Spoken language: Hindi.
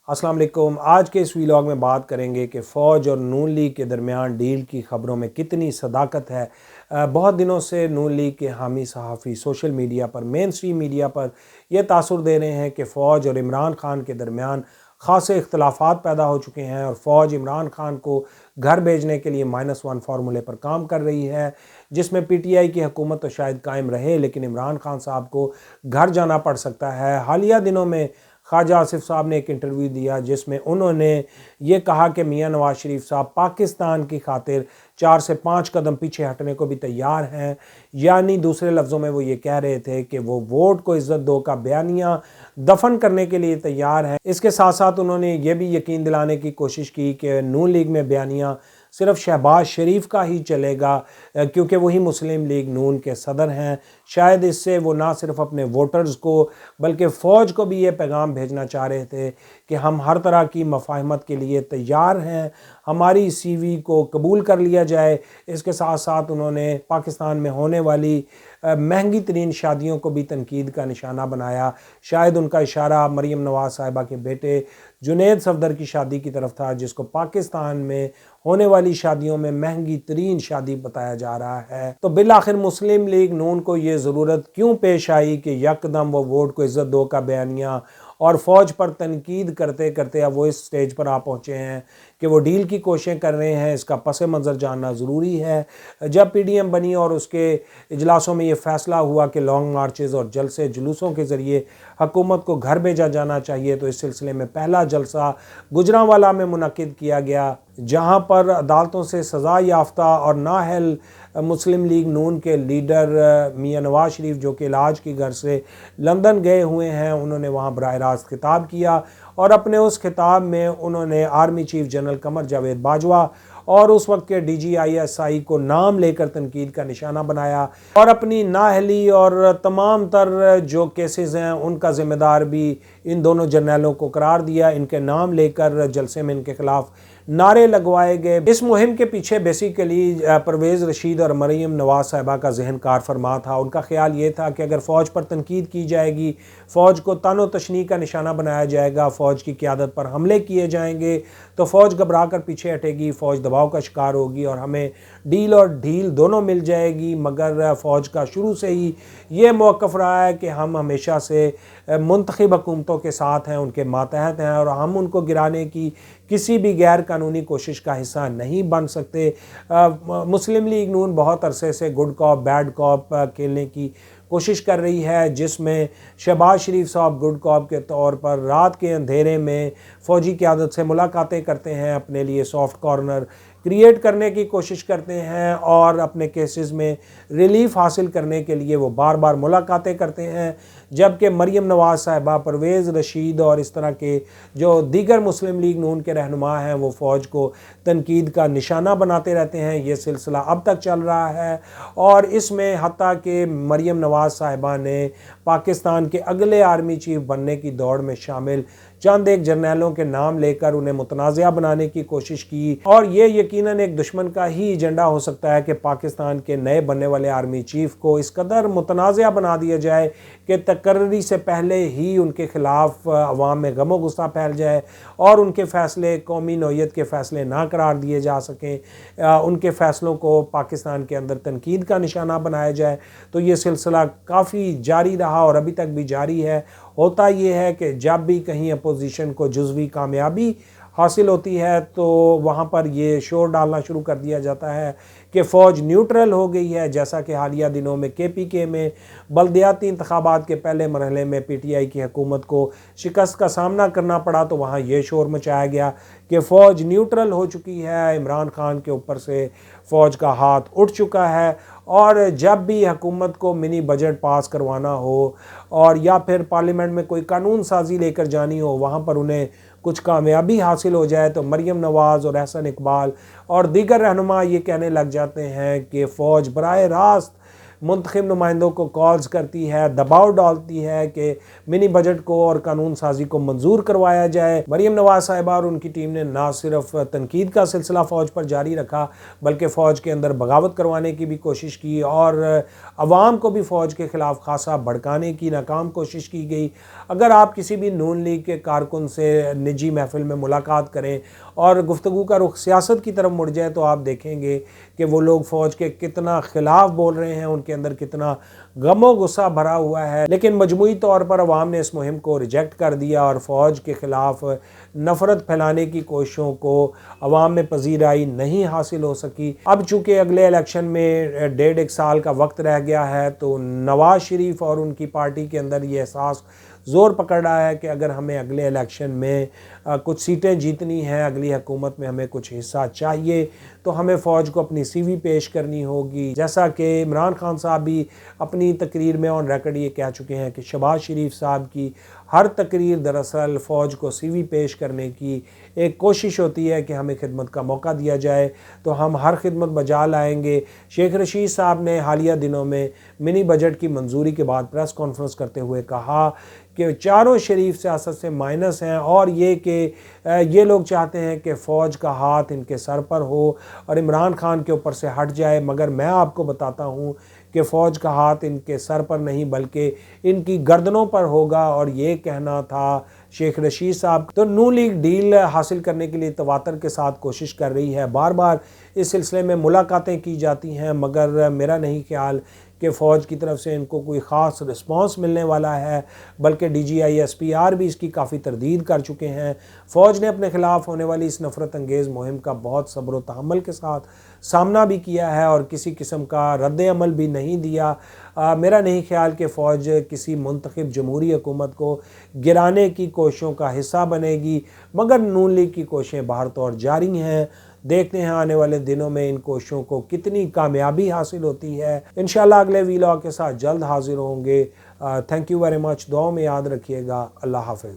अस्सलाम वालेकुम। आज के इस व्लॉग में बात करेंगे कि फ़ौज और नून लीग के दरमियान डील की ख़बरों में कितनी सदाकत है। बहुत दिनों से नून लीग के हामी सहाफ़ी सोशल मीडिया पर, मेन स्ट्रीम मीडिया पर यह तासुर दे रहे हैं कि फ़ौज और इमरान खान के दरमियान ख़ासे इख्तलाफात पैदा हो चुके हैं और फ़ौज इमरान खान को घर भेजने के लिए -1 फार्मूले पर काम कर रही है, जिसमें PTI की हुकूमत तो शायद कायम रहे लेकिन इमरान खान साहब को घर जाना पड़ सकता है। हालिया दिनों में ख्वाजा आसिफ साहब ने एक इंटरव्यू दिया जिसमें उन्होंने ये कहा कि मियां नवाज शरीफ साहब पाकिस्तान की खातिर 4 से 5 कदम पीछे हटने को भी तैयार हैं। यानी दूसरे लफ्ज़ों में वो ये कह रहे थे कि वो वोट को इज़्ज़त दो का बयानिया दफन करने के लिए तैयार हैं। इसके साथ साथ उन्होंने ये भी यकीन दिलाने की कोशिश की कि नून लीग में बयानिया सिर्फ शहबाज शरीफ का ही चलेगा, क्योंकि वही मुस्लिम लीग नून के सदर हैं। शायद इससे वो ना सिर्फ अपने वोटर्स को बल्कि फ़ौज को भी ये पैगाम भेजना चाह रहे थे कि हम हर तरह की मफाहमत के लिए तैयार हैं, हमारी CV को कबूल कर लिया जाए। इसके साथ साथ उन्होंने पाकिस्तान में होने वाली महंगी तरीन शादियों को भी तनकीद का निशाना बनाया। शायद उनका इशारा मरीम नवाज़ साहिबा के बेटे जुनैद सफदर की शादी की तरफ था, जिसको पाकिस्तान में होने वाली शादियों में महंगी तरीन शादी बताया जा रहा है। तो बिल आखिर मुस्लिम लीग नून को ये ज़रूरत क्यों पेश आई कि यकदम वो वोट को इज़्ज़त दो का बयानिया और फ़ौज पर तनकीद करते करते अब वो इस स्टेज पर आ पहुँचे हैं कि वो डील की कोशिशें कर रहे हैं। इसका पस मंज़र जानना ज़रूरी है। जब PDM बनी और उसके इजलासों में ये फ़ैसला हुआ कि लॉन्ग मार्चेज़ और जलसे जुलूसों के ज़रिए हुकूमत को घर भेजा जाना चाहिए, तो इस सिलसिले में पहला जलसा गुजरांवाला में मुनक़िद किया गया, जहाँ पर अदालतों से सज़ा याफ्ता और नाअहल मुस्लिम लीग नून के लीडर मियां नवाज शरीफ, जो कि इलाज की घर से लंदन गए हुए हैं, उन्होंने वहाँ बराह रास्त खिताब किया और अपने उस खिताब में उन्होंने army chief general Qamar Javed Bajwa और उस वक्त के DGISI को नाम लेकर तनकीद का निशाना बनाया और अपनी नाअहली और तमाम तर जो केसेस हैं उनका ज़िम्मेदार भी इन दोनों जर्नलों को करार दिया। इनके नाम लेकर जलसे में इनके खिलाफ नारे लगवाए गए। इस मुहिम के पीछे बेसिकली परवेज़ रशीद और मरीम नवाज साहिबा का जहन कार फरमा था। उनका ख्याल ये था कि अगर फ़ौज पर तनकीद की जाएगी, फ़ौज को तानो तशनी का निशाना बनाया जाएगा, फ़ौज की क़यादत पर हमले किए जाएंगे, तो फ़ौज घबरा कर पीछे हटेगी, फ़ौज दबाव का शिकार होगी और हमें डील और ढील दोनों मिल जाएगी। मगर फ़ौज का शुरू से ही ये मौक़िफ़ रहा है कि हम हमेशा से मुंतखब हुकूमतों के साथ हैं, उनके मातहत हैं और हम उनको गिराने की किसी भी गैर कानूनी कोशिश का हिस्सा नहीं बन सकते। मुस्लिम लीग नून बहुत अरसे से गुड कॉप बैड कॉप खेलने की कोशिश कर रही है, जिसमें शहबाज शरीफ साहब गुड कॉप के तौर पर रात के अंधेरे में फ़ौजी क़यादत से मुलाकातें करते हैं, अपने लिए सॉफ्ट कॉर्नर क्रिएट करने की कोशिश करते हैं और अपने केसेस में रिलीफ हासिल करने के लिए वो बार बार मुलाकातें करते हैं। जबकि मरीम नवाज साहिबा, परवेज़ रशीद और इस तरह के जो दीगर मुस्लिम लीग नून के रहनुमा हैं, वो फ़ौज को तनकीद का निशाना बनाते रहते हैं। ये सिलसिला अब तक चल रहा है और इसमें हत्ता कि मरीम नवाज साहिबा ने पाकिस्तान के अगले आर्मी चीफ बनने की दौड़ में शामिल चंद एक जर्नैलों के नाम लेकर उन्हें मुतनाज़ा बनाने की कोशिश की और ये यकीनन एक दुश्मन का ही एजेंडा हो सकता है कि पाकिस्तान के नए बनने वाले आर्मी चीफ को इस कदर मुतनाज़ा बना दिया जाए कि तकर्री से पहले ही उनके ख़िलाफ़ अवाम में गम व गुस्सा फैल जाए और उनके फ़ैसले कौमी नौइयत के फ़ैसले ना करार दिए जा सकें, उनके फ़ैसलों को पाकिस्तान के अंदर तनकीद का निशाना बनाया जाए। तो ये सिलसिला काफ़ी जारी रहा और अभी तक भी जारी है। होता ये है कि जब भी कहीं अपोजिशन को जुज़वी कामयाबी हासिल होती है तो वहाँ पर ये शोर डालना शुरू कर दिया जाता है कि फ़ौज न्यूट्रल हो गई है। जैसा कि हालिया दिनों में KPK में बल्दियाती इंतखाबात के पहले मरहले में PTI की हुकूमत को शिकस्त का सामना करना पड़ा, तो वहाँ ये शोर मचाया गया कि फ़ौज न्यूट्रल हो चुकी है, इमरान खान के ऊपर से फ़ौज का हाथ उठ चुका है और जब भी हुकूमत को मिनी बजट पास करवाना हो और या फिर पार्लियामेंट में कोई कानून साजी लेकर जानी हो, वहाँ पर उन्हें कुछ कामयाबी हासिल हो जाए तो मरीम नवाज़ और एहसन इकबाल और दीगर रहनुमा ये कहने लग जाते हैं कि फ़ौज बराह रास्त मुंतखब नुमाइंदों को कॉल्स करती है, दबाव डालती है कि मिनी बजट को और कानून साजी को मंजूर करवाया जाए। मरीम नवाज साहिबा और उनकी टीम ने ना सिर्फ तनकीद का सिलसिला फ़ौज पर जारी रखा बल्कि फ़ौज के अंदर बगावत करवाने की भी कोशिश की और अवाम को भी फ़ौज के ख़िलाफ़ खासा भड़काने की नाकाम कोशिश की गई। अगर आप किसी भी नून लीग के कारकुन से निजी महफिल में मुलाकात करें और गुफ्तगू का रुख सियासत की तरफ मुड़ जाए तो आप देखेंगे कि वो लोग फ़ौज के कितना ख़िलाफ़ बोल रहे हैं, उनके अंदर कितना गमो गुस्सा भरा हुआ है। लेकिन मजमूई तौर पर अवाम ने इस मुहिम को रिजेक्ट कर दिया और फ़ौज के ख़िलाफ़ नफ़रत फैलाने की कोशिशों को अवाम में पजीराई नहीं हासिल हो सकी। अब चूँकि अगले इलेक्शन में 1.5 साल का वक्त रह गया है तो नवाज़ शरीफ और उनकी पार्टी के अंदर ये एहसास ज़ोर पकड़ रहा है कि अगर हमें अगले इलेक्शन में कुछ सीटें जीतनी हैं, अगली हुकूमत में हमें कुछ हिस्सा चाहिए तो हमें फ़ौज को अपनी CV पेश करनी होगी। जैसा कि इमरान खान साहब भी अपनी तकरीर में ऑन रिकॉर्ड ये कह चुके हैं कि शहबाज शरीफ साहब की हर तकरीर दरअसल फ़ौज को CV पेश करने की एक कोशिश होती है कि हमें खिदमत का मौका दिया जाए तो हम हर खिदमत बजा लाएंगे। शेख रशीद साहब ने हालिया दिनों में मिनी बजट की मंजूरी के बाद प्रेस कॉन्फ्रेंस करते हुए कहा कि चारों शरीफ सियासत से माइनस हैं और ये कि ये लोग चाहते हैं कि फ़ौज का हाथ इनके सर पर हो और इमरान खान के ऊपर से हट जाए। मगर मैं आपको बताता हूँ कि फ़ौज का हाथ इनके सर पर नहीं बल्कि इनकी गर्दनों पर होगा और ये कहना था शेख रशीद साहब। तो नून लीग डील हासिल करने के लिए तवातर के साथ कोशिश कर रही है, बार बार इस सिलसिले में मुलाकातें की जाती हैं मगर मेरा नहीं ख्याल कि फ़ौज की तरफ से इनको कोई ख़ास रिस्पांस मिलने वाला है, बल्कि DGI SPR भी इसकी काफ़ी तरदीद कर चुके हैं। फ़ौज ने अपने ख़िलाफ़ होने वाली इस नफ़रत अंगेज़ मुहिम का बहुत सब्र व तहम्मुल के साथ सामना भी किया है और किसी किस्म का रद्द अमल भी नहीं दिया। मेरा नहीं ख्याल कि फ़ौज किसी मुंतखब जमहूरी हुकूमत को गिराने की कोशिशों का हिस्सा बनेगी, मगर नून लीग की कोशिशें बाहर तौर जारी हैं। देखते हैं आने वाले दिनों में इन कोशिशों को कितनी कामयाबी हासिल होती है। इंशाल्लाह अगले वीलॉग के साथ जल्द हाजिर होंगे। Thank you very much. दुआओं में याद रखिएगा। अल्लाह हाफ़िज़।